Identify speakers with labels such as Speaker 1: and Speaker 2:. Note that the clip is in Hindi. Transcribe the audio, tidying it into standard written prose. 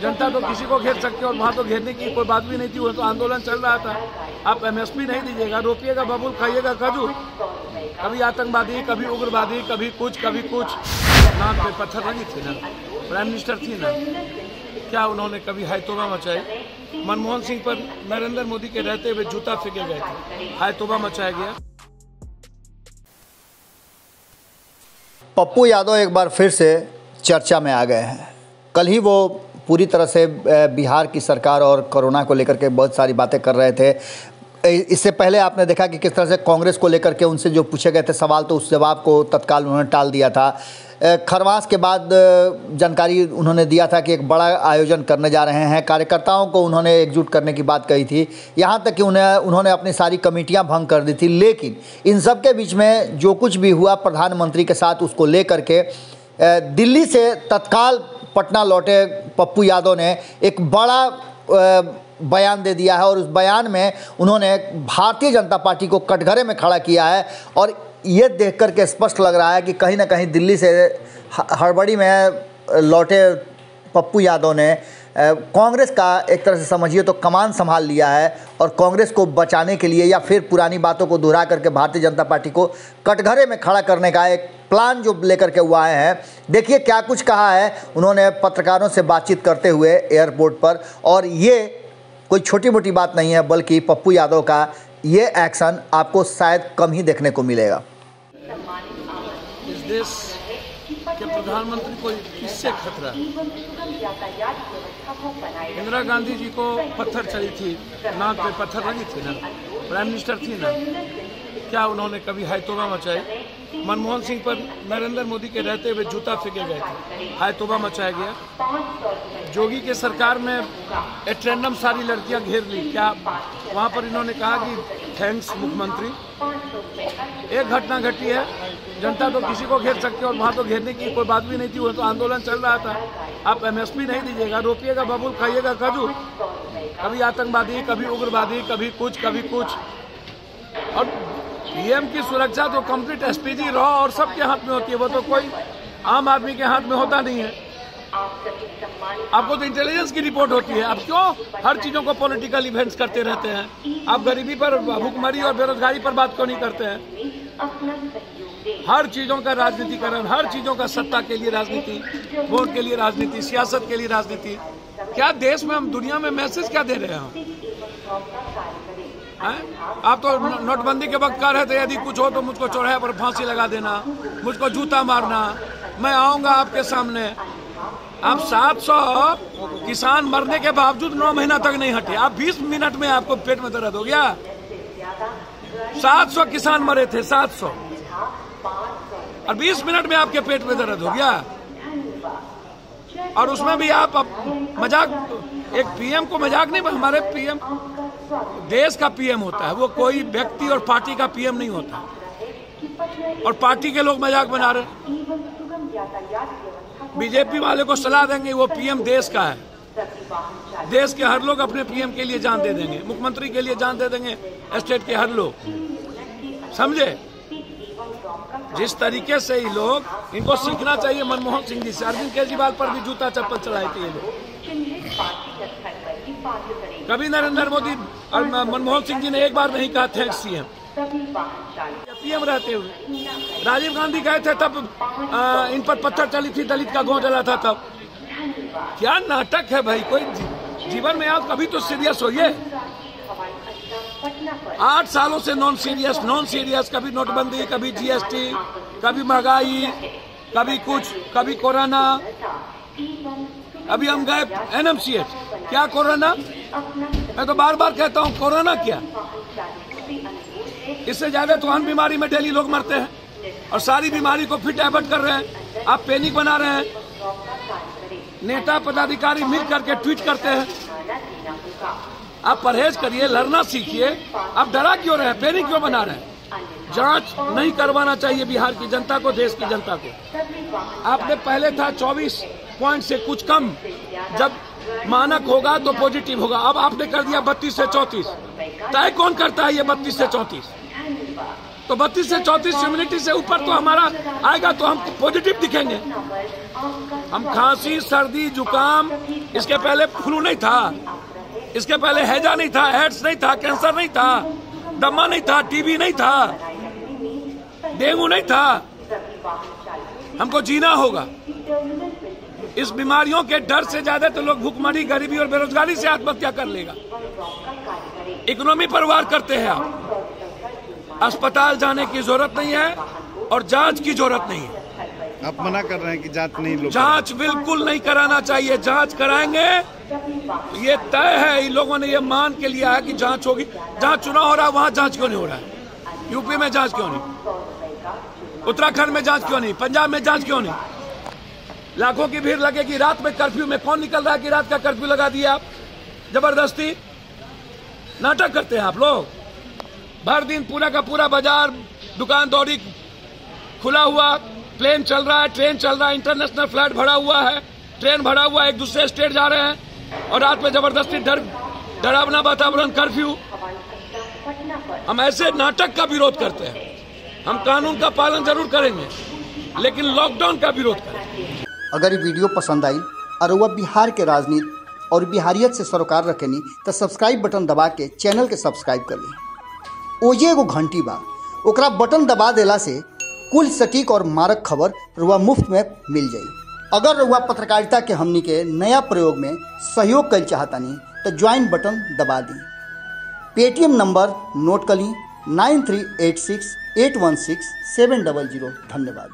Speaker 1: जनता तो किसी को घेर सकती है और वहाँ तो घेरने की कोई बात भी नहीं थी, वो तो आंदोलन चल रहा था। आप एमएसपी नहीं दीजिएगा, रोपिएगा बबूल, खाइएगा खजूर। कभी आतंकवादी, कभी उग्रवादी, कभी कुछ नाम पे पत्थर लगी थी ना, प्राइम मिनिस्टर थी ना, क्या उन्होंने कभी हाय तौबा मचाई? मनमोहन सिंह पर नरेंद्र मोदी के रहते हुए जूता फेंके गए थे, हाय तौबा मचाया गया।
Speaker 2: पप्पू यादव एक बार फिर से चर्चा में आ गए हैं। कल ही वो पूरी तरह से बिहार की सरकार और कोरोना को लेकर के बहुत सारी बातें कर रहे थे। इससे पहले आपने देखा कि किस तरह से कांग्रेस को लेकर के उनसे जो पूछे गए थे सवाल, तो उस जवाब को तत्काल उन्होंने टाल दिया था। खरवास के बाद जानकारी उन्होंने दिया था कि एक बड़ा आयोजन करने जा रहे हैं, कार्यकर्ताओं को उन्होंने एकजुट करने की बात कही थी, यहाँ तक कि उन्होंने अपनी सारी कमेटियाँ भंग कर दी थी। लेकिन इन सब के बीच में जो कुछ भी हुआ प्रधानमंत्री के साथ, उसको लेकर के दिल्ली से तत्काल पटना लौटे पप्पू यादव ने एक बड़ा बयान दे दिया है और उस बयान में उन्होंने भारतीय जनता पार्टी को कटघरे में खड़ा किया है। और ये देख कर के स्पष्ट लग रहा है कि कहीं ना कहीं दिल्ली से हड़बड़ी में लौटे पप्पू यादव ने कांग्रेस का एक तरह से समझिए तो कमान संभाल लिया है और कांग्रेस को बचाने के लिए या फिर पुरानी बातों को दोहरा करके भारतीय जनता पार्टी को कटघरे में खड़ा करने का एक प्लान जो लेकर के वो आए हैं। देखिए क्या कुछ कहा है उन्होंने पत्रकारों से बातचीत करते हुए एयरपोर्ट पर। और ये कोई छोटी मोटी बात नहीं है, बल्कि पप्पू यादव का ये एक्शन आपको शायद कम ही देखने को मिलेगा।
Speaker 1: इस देश के प्रधानमंत्री को इससे खतरा, इंदिरा गांधी जी को पत्थर चली थी, नाक पे पत्थर लगी थी ना, प्राइम मिनिस्टर थी ना, क्या उन्होंने कभी हाय तौबा मचाई? मनमोहन सिंह पर नरेंद्र मोदी के रहते हुए जूता फेंके गए थे, हाय तौबा मचाया गया। जोगी के सरकार में एट रैंडम सारी लड़कियां घेर ली, क्या वहां पर इन्होंने कहा कि थैंक्स मुख्यमंत्री? एक घटना घटी है, जनता तो किसी को घेर सकती है और वहाँ तो घेरने की कोई बात भी नहीं थी, वो तो आंदोलन चल रहा था। आप एमएसपी नहीं दीजिएगा, रोपिएगा बबूल, खाइएगा खजूर। कभी आतंकवादी, कभी उग्रवादी, कभी कुछ। और पीएम की सुरक्षा तो कंप्लीट एसपीजी रॉ और सबके हाथ में होती है, वो तो कोई आम आदमी के हाथ में होता नहीं है। आपको तो इंटेलिजेंस की रिपोर्ट होती है, आप क्यों हर चीजों को पॉलिटिकल इवेंट्स करते रहते हैं? आप गरीबी पर, भूखमरी और बेरोजगारी पर बात क्यों नहीं करते हैं? हर चीजों का राजनीतिकरण, हर चीजों का सत्ता के लिए राजनीति, वोट के लिए राजनीति, सियासत के लिए राजनीति। क्या देश में हम दुनिया में मैसेज क्या दे रहे हैं? आप तो नोटबंदी के वक्त कह रहे थे यदि कुछ हो तो मुझको चौराहे पर फांसी लगा देना, मुझको जूता मारना, मैं आऊंगा आपके सामने। आप 700 किसान मरने के बावजूद 9 महीना तक नहीं हटे। आप 20 मिनट में आपको पेट में दर्द हो गया। 700 किसान मरे थे, 700, और 20 मिनट में आपके पेट में दर्द हो गया। और उसमें भी आप मजाक, एक पीएम को मजाक नहीं, हमारे पीएम देश का पीएम होता है, वो कोई व्यक्ति और पार्टी का पीएम नहीं होता। और पार्टी के लोग मजाक बना रहे। बीजेपी वाले को सलाह देंगे, वो पीएम देश का है। देश के हर लोग अपने पीएम के लिए जान दे देंगे, मुख्यमंत्री के लिए जान दे देंगे, स्टेट के हर लोग, समझे? जिस तरीके से ये लोग, इनको सीखना चाहिए मनमोहन सिंह जी से। अरविंद केजरीवाल पर भी जूता चप्पल चलाए थे ये लोग। कभी नरेंद्र मोदी और मनमोहन सिंह जी ने एक बार नहीं कहा थैंक्स सीएम। पीएम रहते हुए राजीव गांधी गए थे तब इन पर पत्थर चली थी, दलित का गांव जला था तब। क्या नाटक है भाई, कोई जीवन में आप कभी तो सीरियस होइए। 8 सालों से नॉन सीरियस, कभी नोटबंदी, कभी जीएसटी, कभी महंगाई, कभी कुछ, कभी कोरोना। अभी हम गए एनएमसीएच, क्या कोरोना? मैं तो बार बार कहता हूँ कोरोना क्या, इससे ज्यादा तो अन्य बीमारी में डेली लोग मरते हैं और सारी बीमारी को फिट एबट कर रहे हैं। आप पैनिक बना रहे हैं, नेता पदाधिकारी मिल करके ट्वीट करते हैं। आप परहेज करिए, लड़ना सीखिए। आप डरा क्यों रहे हैं, पैनिक क्यों बना रहे हैं? जांच नहीं करवाना चाहिए बिहार की जनता को, देश की जनता को। आपने पहले था 24 पॉइंट से कुछ कम, जब मानक होगा तो पॉजिटिव होगा, अब आपने कर दिया 32 से 34। तय कौन करता है ये 32 से 34? तो 32 से 34 इम्यूनिटी से ऊपर तो हमारा आएगा तो हम पॉजिटिव दिखेंगे। हम खांसी, सर्दी, जुकाम, इसके पहले फ्लू नहीं था, इसके पहले हैजा नहीं था, एड्स नहीं था, कैंसर नहीं था, दमा नहीं था, टीबी नहीं था, डेंगू नहीं था। हमको जीना होगा। इस बीमारियों के डर से ज्यादा तो लोग भूखमरी, गरीबी और बेरोजगारी से आत्महत्या कर लेगा। इकोनॉमी पर वार करते हैं आप। अस्पताल जाने की जरूरत नहीं है और जांच की जरूरत नहीं है।
Speaker 3: आप मना कर रहे हैं कि जांच नहीं, लोग
Speaker 1: जांच बिल्कुल नहीं कराना चाहिए। जांच कराएंगे, ये तय है, इन लोगों ने ये मान के लिया है कि जांच होगी। जहां चुनाव हो रहा है वहां जांच क्यों नहीं हो रहा है? यूपी में जांच क्यों नहीं? उत्तराखंड में जांच क्यों नहीं? पंजाब में जांच क्यों नहीं? लाखों की भीड़ लगेगी रात में, कर्फ्यू में कौन निकल रहा है कि रात का कर्फ्यू लगा दिया आप? जबरदस्ती नाटक करते हैं आप लोग। भर दिन पूरा का पूरा बाजार, दुकान दौड़ी खुला हुआ, प्लेन चल रहा है, ट्रेन चल रहा है, इंटरनेशनल फ्लाइट भरा हुआ है, ट्रेन भरा हुआ है, एक दूसरे स्टेट जा रहे हैं और रात में जबरदस्ती डरावना वातावरण, कर्फ्यू। हम ऐसे नाटक का विरोध करते हैं। हम कानून का पालन जरूर करेंगे लेकिन लॉकडाउन का विरोध करेंगे।
Speaker 2: अगर ये वीडियो पसंद आई और वह बिहार के राजनीति और बिहारियत से सरोकार रखेनी तो सब्सक्राइब बटन दबा के चैनल के सब्सक्राइब कर ली। ओजे एगो घंटी बा, ओकरा बटन दबा देला से कुल सटीक और मारक खबर रुआ मुफ्त में मिल जाई। अगर रुआ पत्रकारिता के हमनी के नया प्रयोग में सहयोग कर चाहतानी तो ज्वाइन बटन दबा दी। पेटीएम नंबर नोट कर ली 9386816700। धन्यवाद।